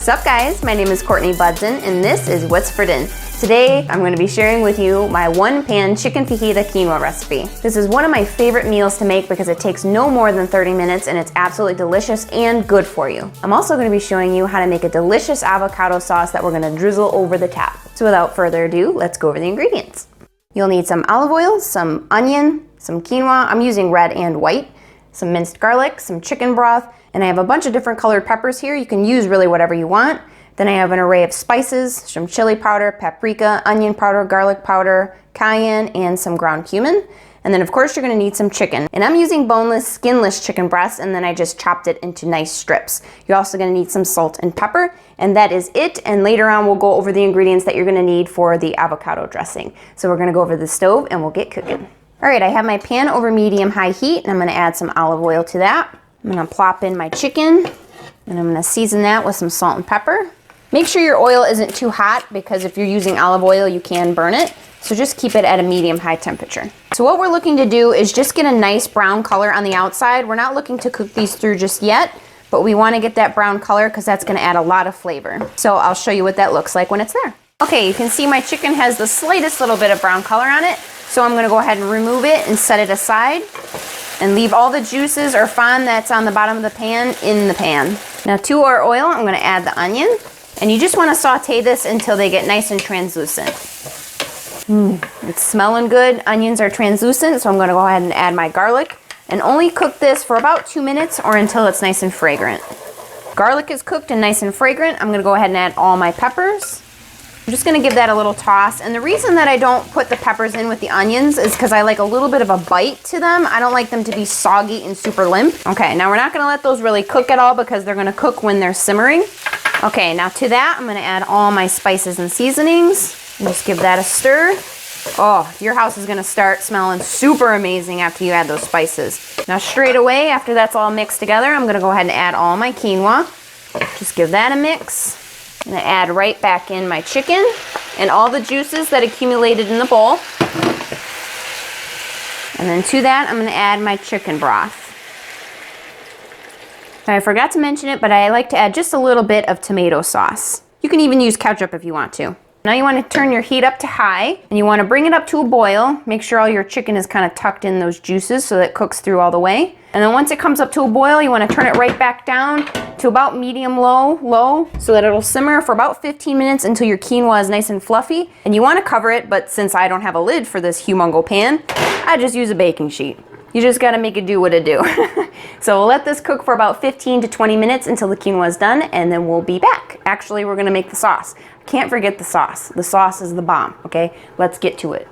Sup guys, my name is Courtney Budson and this is What's for Din. Today I'm going to be sharing with you my one-pan chicken fajita quinoa recipe. This is one of my favorite meals to make because it takes no more than 30 minutes and it's absolutely delicious and good for you. I'm also going to be showing you how to make a delicious avocado sauce that we're going to drizzle over the top. So without further ado, let's go over the ingredients. You'll need some olive oil, some onion, some quinoa, I'm using red and white, some minced garlic, some chicken broth, and I have a bunch of different colored peppers here. You can use really whatever you want. Then I have an array of spices, some chili powder, paprika, onion powder, garlic powder, cayenne, and some ground cumin. And then of course you're gonna need some chicken. And I'm using boneless skinless chicken breasts, and then I just chopped it into nice strips. You're also gonna need some salt and pepper, and that is it. And later on we'll go over the ingredients that you're gonna need for the avocado dressing. So we're gonna go over the stove and we'll get cooking. All right, I have my pan over medium-high heat, and I'm gonna add some olive oil to that. I'm gonna plop in my chicken, and I'm gonna season that with some salt and pepper. Make sure your oil isn't too hot because if you're using olive oil, you can burn it. So just keep it at a medium-high temperature. So what we're looking to do is just get a nice brown color on the outside. We're not looking to cook these through just yet, but we wanna get that brown color because that's gonna add a lot of flavor. So I'll show you what that looks like when it's there. Okay, you can see my chicken has the slightest little bit of brown color on it. So I'm gonna go ahead and remove it and set it aside and leave all the juices or fond that's on the bottom of the pan in the pan. Now to our oil, I'm gonna add the onion, and you just wanna saute this until they get nice and translucent. It's smelling good. Onions are translucent, so I'm gonna go ahead and add my garlic and only cook this for about 2 minutes or until it's nice and fragrant. Garlic is cooked and nice and fragrant. I'm gonna go ahead and add all my peppers. I'm just gonna give that a little toss. And the reason that I don't put the peppers in with the onions is because I like a little bit of a bite to them. I don't like them to be soggy and super limp. Okay, now we're not gonna let those really cook at all because they're gonna cook when they're simmering. Okay, now to that, I'm gonna add all my spices and seasonings. And just give that a stir. Oh, your house is gonna start smelling super amazing after you add those spices. Now straight away, after that's all mixed together, I'm gonna go ahead and add all my quinoa. Just give that a mix. I'm gonna add right back in my chicken and all the juices that accumulated in the bowl. And then to that, I'm gonna add my chicken broth. Now, I forgot to mention it, but I like to add just a little bit of tomato sauce. You can even use ketchup if you want to. Now you want to turn your heat up to high, and you want to bring it up to a boil. Make sure all your chicken is kind of tucked in those juices so that it cooks through all the way. And then once it comes up to a boil, you want to turn it right back down to about medium-low, so that it'll simmer for about 15 minutes until your quinoa is nice and fluffy. And you want to cover it, but since I don't have a lid for this humongo pan, I just use a baking sheet. You just gotta make it do what it do. So we'll let this cook for about 15 to 20 minutes until the quinoa is done, and then we'll be back. Actually, we're gonna make the sauce. Can't forget the sauce. The sauce is the bomb, okay? Let's get to it.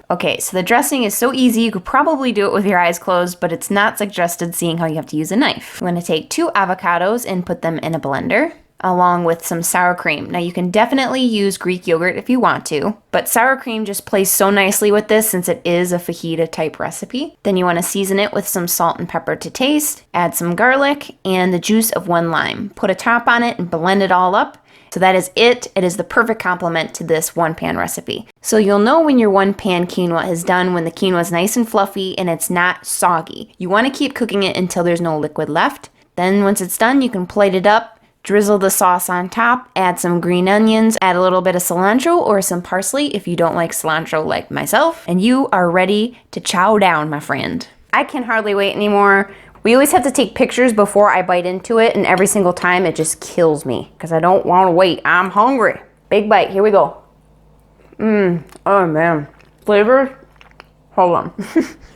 Okay, so the dressing is so easy, you could probably do it with your eyes closed, but it's not suggested seeing how you have to use a knife. I'm gonna take 2 avocados and put them in a blender, along with some sour cream. Now you can definitely use Greek yogurt if you want to, but sour cream just plays so nicely with this since it is a fajita type recipe. Then you want to season it with some salt and pepper to taste, add some garlic, and the juice of 1 lime. Put a top on it and blend it all up. So that is it. It is the perfect complement to this one-pan recipe. So you'll know when your one-pan quinoa is done when the quinoa is nice and fluffy and it's not soggy. You want to keep cooking it until there's no liquid left. Then once it's done, you can plate it up, drizzle the sauce on top, add some green onions, add a little bit of cilantro or some parsley if you don't like cilantro like myself, and you are ready to chow down, my friend. I can hardly wait anymore. We always have to take pictures before I bite into it, and every single time it just kills me because I don't want to wait. I'm hungry. Big bite, here we go. Oh man. Flavors? Hold on.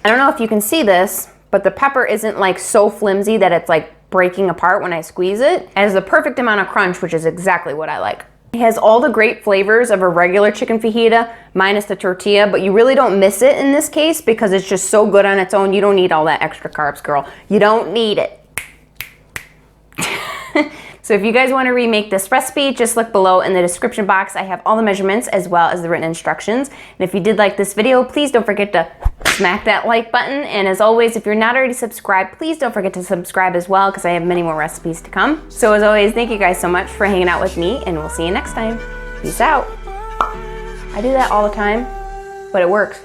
I don't know if you can see this, but the pepper isn't like so flimsy that it's like breaking apart when I squeeze it. It has the perfect amount of crunch, which is exactly what I like. It has all the great flavors of a regular chicken fajita, minus the tortilla, but you really don't miss it in this case because it's just so good on its own. You don't need all that extra carbs, girl. You don't need it. So if you guys want to remake this recipe, just look below in the description box. I have all the measurements as well as the written instructions. And if you did like this video, please don't forget to smack that like button. And as always, if you're not already subscribed, please don't forget to subscribe as well because I have many more recipes to come. So as always, thank you guys so much for hanging out with me, and we'll see you next time. Peace out. I do that all the time, but it works.